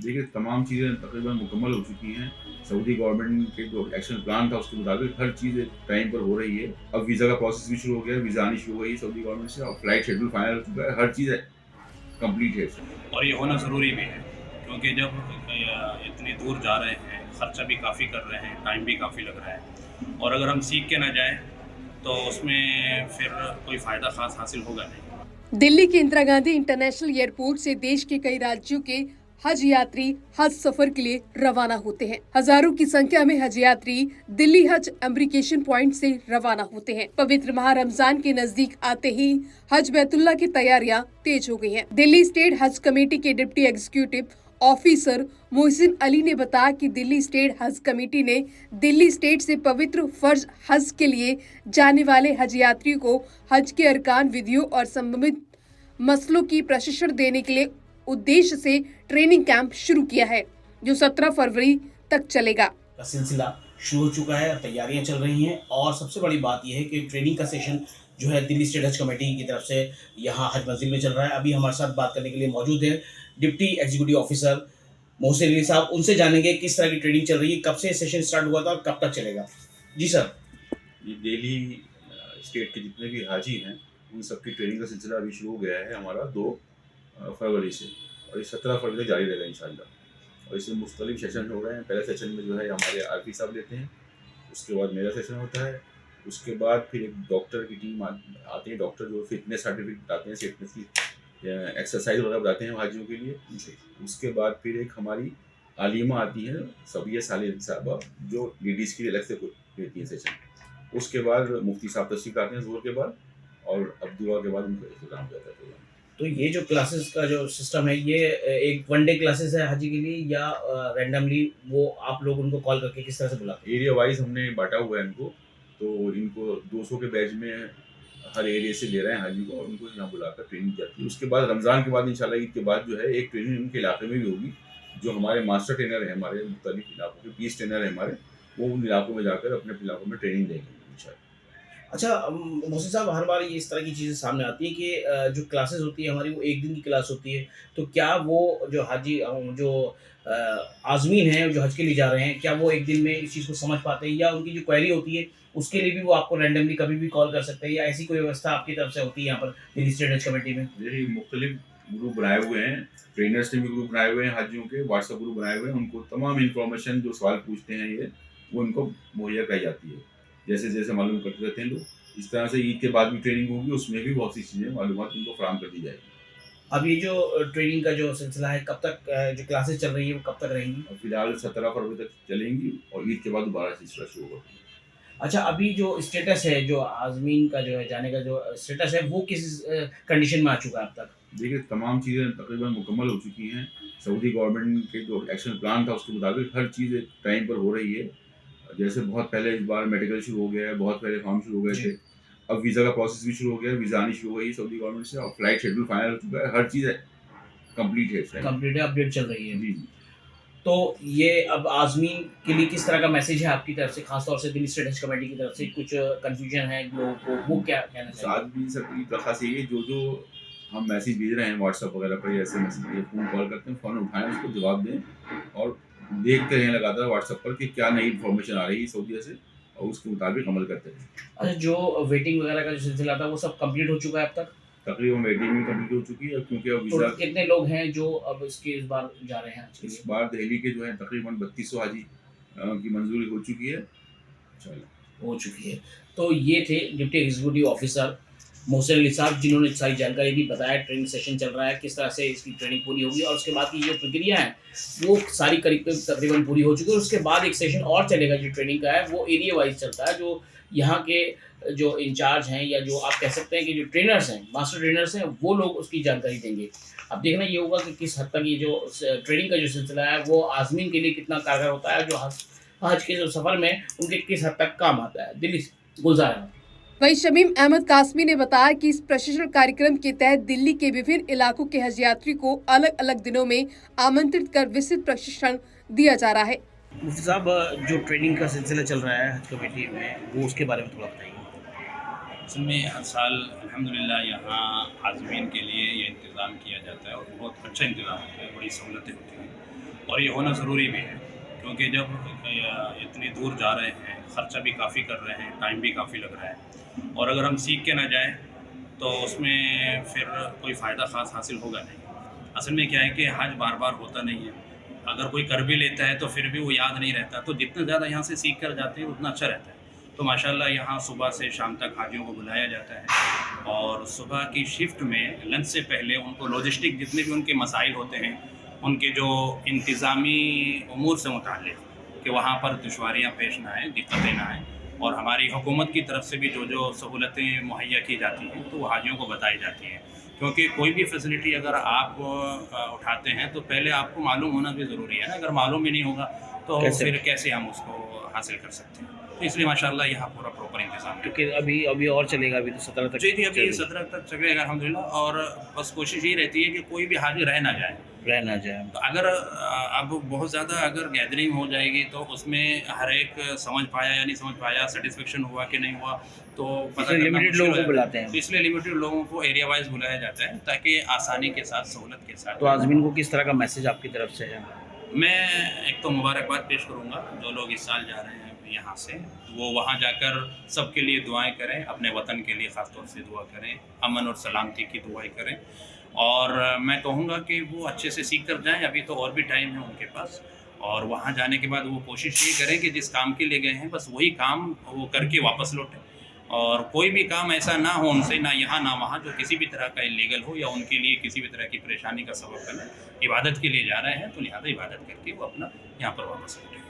देखिए, तमाम चीज़ें तकरीबन मुकम्मल हो चुकी हैं। सऊदी गवर्नमेंट के जो एक्शन प्लान था उसके मुताबिक हर चीज़ एक टाइम पर हो रही है। अब वीज़ा का प्रोसेस भी शुरू हो गया है, वीज़ा आनी शुरू हो गई है सऊदी गवर्नमेंट से और फ्लाइट शेड्यूल फाइनल हो चुका है, हर चीज़ कंप्लीट है इसमें। और ये होना ज़रूरी भी है क्योंकि जब इतनी दूर जा रहे हैं, ख़र्चा भी काफ़ी कर रहे हैं, टाइम भी काफ़ी लग रहा है और अगर हम सीख के ना जाएँ तो उसमें फिर कोई फ़ायदा ख़ास हासिल होगा नहीं। दिल्ली के इंदिरा गांधी इंटरनेशनल एयरपोर्ट से देश के कई राज्यों के हज यात्री हज सफर के लिए रवाना होते हैं। हजारों की संख्या में हज यात्री दिल्ली हज एम्ब्रिकेशन पॉइंट से रवाना होते हैं। पवित्र माह रमजान के नजदीक आते ही हज बैतुल्ला की तैयारियां तेज हो गई हैं। दिल्ली स्टेट हज कमेटी के deputy executive officer Mohsin Ali ने बताया कि दिल्ली स्टेट हज कमेटी ने दिल्ली स्टेट से पवित्र फर्ज हज के लिए जाने वाले हज यात्रियों को हज के अरकान, विधियों और संबंधित मसलों की प्रशिक्षण देने के लिए उद्देश्य से ट्रेनिंग कैंप शुरू किया है, जो 17 फरवरी तक चलेगा। का सिलसिला शुरू हो चुका है, तैयारियां चल रही हैं और सबसे बड़ी बात यह है कि ट्रेनिंग का सेशन जो है दिल्ली स्टेट हज कमेटी की तरफ से यहाँ हज मंजिल में चल रहा है। अभी हमारे साथ बात करने के लिए मौजूद है deputy executive officer Mohsin Ali साहब। उनसे जानेंगे किस तरह की ट्रेनिंग चल रही है, कब से सेशन स्टार्ट हुआ था और कब तक चलेगा। जी सर। ये डेली स्टेट के जितने भी हाजी हैं उन सबकी ट्रेनिंग का सिलसिला अभी शुरू हो गया है हमारा 2 फरवरी से और ये 17 फरवरी तक जारी रहेगा इंशाल्लाह। और इसमें मुख्तलिफ सेशन हो रहे हैं। पहले सेशन में जो है हमारे आरपी साहब लेते हैं, उसके बाद मेरा सेशन होता है, उसके बाद फिर एक डॉक्टर की टीम आती है। डॉक्टर जो फिटनेस सर्टिफिकेट बताते हैं, फिटनेस की एक्सरसाइज वगैरह बताते हैं हाजियों के लिए। उसके बाद फिर एक हमारी आलिमा आती है, सबिया सालिह साहबा, जो लेडीज़ के लिए अलग से लेती हैं सेशन। उसके बाद मुफ्ती साहब तशरीफ लाते हैं ज़ोहर के बाद और अब दुआ के बाद उनका इख्तिताम हो जाता है प्रोग्राम। तो ये जो क्लासेस का जो सिस्टम है, ये एक वन डे क्लासेस है हाजी के लिए या रैंडमली वो आप लोग उनको कॉल करके किस तरह से बुलाते हैं? एरिया वाइज हमने बांटा हुआ है इनको, तो इनको 200 के बैच में हर एरिया से ले रहे हैं हाजी को और उनको यहाँ बुलाकर ट्रेनिंग जाती है। उसके बाद रमज़ान के बाद इंशाल्लाह ईद के बाद जो है एक ट्रेनिंग उनके इलाके में भी होगी। जो हमारे मास्टर ट्रेनर हैं, हमारे मुख्तलिफ इलाकों के 20 ट्रेनर हैं हमारे, वो उन इलाकों में जाकर अपने इलाकों में ट्रेनिंग देंगे इंशाल्लाह। अच्छा, मोहसिन साहब, हर बार ये इस तरह की चीज़ें सामने आती हैं कि जो क्लासेस होती है हमारी वो एक दिन की क्लास होती है। तो क्या वो जो हाजी जो अ, आज़मीन हैं जो हज के लिए जा रहे हैं, क्या वो एक दिन में इस चीज़ को समझ पाते हैं या उनकी जो क्वेरी होती है उसके लिए भी वो आपको रैंडमली कभी भी कॉल कर सकते हैं या ऐसी कोई व्यवस्था आपकी तरफ से होती है यहाँ पर दिल्ली स्टेट हज कमेटी में? यही मुख्तलिफ ग्रुप बनाए हुए हैं, ट्रेनर्स ने भी ग्रुप बनाए हुए हैं हाजियों के, व्हाट्सएप ग्रुप बनाए हुए हैं। उनको तमाम इन्फॉर्मेशन जो सवाल पूछते हैं ये, वो उनको मुहैया कराई जाती है। जैसे जैसे मालूम करते रहते हैं लोग, इस तरह से ईद के बाद भी ट्रेनिंग होगी, उसमें भी बहुत सी चीज़ें मालूमात उनको फराहम कर दी जाएगी। अब ये जो ट्रेनिंग का जो सिलसिला है, कब तक जो क्लासेस चल रही है वो कब तक रहेंगी? और फिलहाल 17 फरवरी तक चलेंगी और ईद के बाद दोबारा सिलसिला शुरू होगा। अच्छा, अभी जो स्टेटस है, जो आज़मीन का जो है जाने का जो स्टेटस है, वो किस कंडीशन में आ चुका है अब तक? देखिए, तमाम चीज़ें तकरीबन मुकम्मल हो चुकी हैं। सऊदी गवर्नमेंट के जो एक्शन प्लान था उसके मुताबिक हर चीज़ एक टाइम पर हो रही है। जैसे बहुत पहले इस बार मेडिकल शुरू हो गया है, बहुत पहले फॉर्म शुरू हो गए जी। थे। अब वीज़ा का प्रोसेस भी शुरू हो गया है, वीज़ा आनी शुरू हो गई है सऊदी गवर्नमेंट से और फ्लाइट शेड्यूल फाइनल हो चुका है, हर चीज़ कंप्लीट है इस टाइम। कंप्लीट है, अपडेट चल रही है। जी, जी। तो ये अब आज़मीन के लिए किस तरह का मैसेज है आपकी तरफ से, खास तौर से दिल्ली स्टेट हज कमेटी की तरफ से? कुछ कन्फ्यूजन है लोगों को, वो क्या कहना चाहिए? साथ भी सबकी दरख्वास्त यही है, जो हम मैसेज भेज रहे हैं व्हाट्सएप वगैरह पर या एसएमएस या फ़ोन कॉल करते हैं, फ़ोन उठाएँ, उसको जवाब दें और देखते रहें लगातार व्हाट्सएप पर कि क्या नई इन्फॉर्मेशन आ रही है सऊदीया से और उसके मुताबिक अमल करते रहें। अच्छा, जो वेटिंग वगैरह का जो सिलसिला था वो सब कंप्लीट हो चुका है अब तक? तकरीबन वेटिंग भी कंप्लीट हो चुकी है क्योंकि अब तो वीज़ा कितने लोग हैं जो अब इस बार जा रहे हैं आज के इस लिए? बार दिल्ली के जो है तकरीबन 3200 हाजी की मंजूरी हो चुकी है। इंशाल्लाह। हो चुकी है। तो ये थे deputy executive officer Mohsin Ali साहब, जिन्होंने सारी जानकारी भी बताया। ट्रेनिंग सेशन चल रहा है, किस तरह से इसकी ट्रेनिंग पूरी होगी और उसके बाद की जो प्रक्रिया है वो सारी करीब तकरीबन पूरी हो चुकी है। और उसके बाद एक सेशन और चलेगा जो ट्रेनिंग का है, वो एरिया वाइज चलता है। जो यहाँ के जो इंचार्ज हैं या जो आप कह सकते हैं कि जो ट्रेनर्स हैं, मास्टर ट्रेनर्स हैं, वो लोग उसकी जानकारी देंगे। अब देखना ये होगा कि किस हद तक ये जो ट्रेनिंग का जो सिलसिला है वो आज़मीन के लिए कितना कारगर होता है, जो आज के जो सफ़र में उनके किस हद तक काम आता है। दिल्ली से गुलजार अहमद। वहीं शमीम अहमद कासमी ने बताया कि इस प्रशिक्षण कार्यक्रम के तहत दिल्ली के विभिन्न इलाकों के हज यात्री को अलग अलग दिनों में आमंत्रित कर विस्तृत प्रशिक्षण दिया जा रहा है। मुफ्ती साहब, जो ट्रेनिंग का सिलसिला चल रहा है हज कमेटी में, वो उसके बारे में थोड़ा बताइए। असल में हर साल अल्हम्दुलिल्लाह यहाँ आज़मीन के लिए ये इंतज़ाम किया जाता है और बहुत अच्छा इंतज़ाम होता है, बड़ी सहूलतें होती हैं। और ये होना ज़रूरी भी है, क्योंकि जब इतनी दूर जा रहे हैं, ख़र्चा भी काफ़ी कर रहे हैं, टाइम भी काफ़ी लग रहा है, और अगर हम सीख के ना जाएँ तो उसमें फिर कोई फ़ायदा ख़ास हासिल होगा नहीं। असल में क्या है कि हज बार बार होता नहीं है, अगर कोई कर भी लेता है तो फिर भी वो याद नहीं रहता, तो जितना ज़्यादा यहाँ से सीख कर जाते हैं उतना अच्छा रहता है। तो माशाल्लाह यहाँ सुबह से शाम तक हाजियों को बुलाया जाता है, और सुबह की शिफ्ट में लंच से पहले उनको लॉजिस्टिक जितने भी उनके मसाइल होते हैं, उनके जो इंतज़ामी उमूर से मुताल्लिक़ कि वहाँ पर दुश्वारियाँ पेश ना आएँ, दिक्कतें ना आएँ, और हमारी हुकूमत की तरफ से भी जो जो सहूलतें मुहैया की जाती हैं तो वो हाजियों को बताई जाती हैं, क्योंकि कोई भी फैसिलिटी अगर आप उठाते हैं तो पहले आपको मालूम होना भी ज़रूरी है ना। अगर मालूम ही नहीं होगा तो फिर कैसे हम उसको हासिल कर सकते हैं। तो इसलिए माशाल्लाह यहाँ पूरा प्रॉपर इंतज़ाम है। क्योंकि अभी और चलेगा, अभी तो 17 तक जी, अभी चलेगा। 17 तक चलेगा अल्हम्दुलिल्लाह, और बस कोशिश यही रहती है कि कोई भी हाजी रह ना जाए। रह ना जाए। तो अगर अब बहुत ज़्यादा अगर गैदरिंग हो जाएगी तो उसमें हर एक समझ पाया या नहीं समझ पाया, सेटिस्फेक्शन हुआ कि नहीं हुआ, तो पता करना लिमिटेड मुश्किल लोगों हो को जाता है। बुलाते हैं। तो इसलिए लिमिटेड लोगों को एरिया वाइज बुलाया जाता है ताकि आसानी के साथ, सहूलत के साथ। तो आज़मीन को किस तरह का मैसेज आपकी तरफ से है? मैं एक तो मुबारकबाद पेश करूँगा जो लोग इस साल जा रहे हैं यहाँ से, वो वहाँ जाकर सबके लिए दुआएं करें, अपने वतन के लिए ख़ास तौर से दुआ करें, अमन और सलामती की दुआएं करें, और मैं कहूँगा कि वो अच्छे से सीख कर जाएं। अभी तो और भी टाइम है उनके पास, और वहाँ जाने के बाद वो कोशिश ये करें कि जिस काम के लिए गए हैं बस वही काम वो करके वापस लौटें, और कोई भी काम ऐसा ना हो उनसे, ना यहाँ ना वहाँ, जो किसी भी तरह का इलीगल हो या उनके लिए किसी भी तरह की परेशानी का सबब बने। इबादत के लिए जा रहे हैं तो लिहाजा इबादत करके वो अपना यहाँ पर वापस लौटें।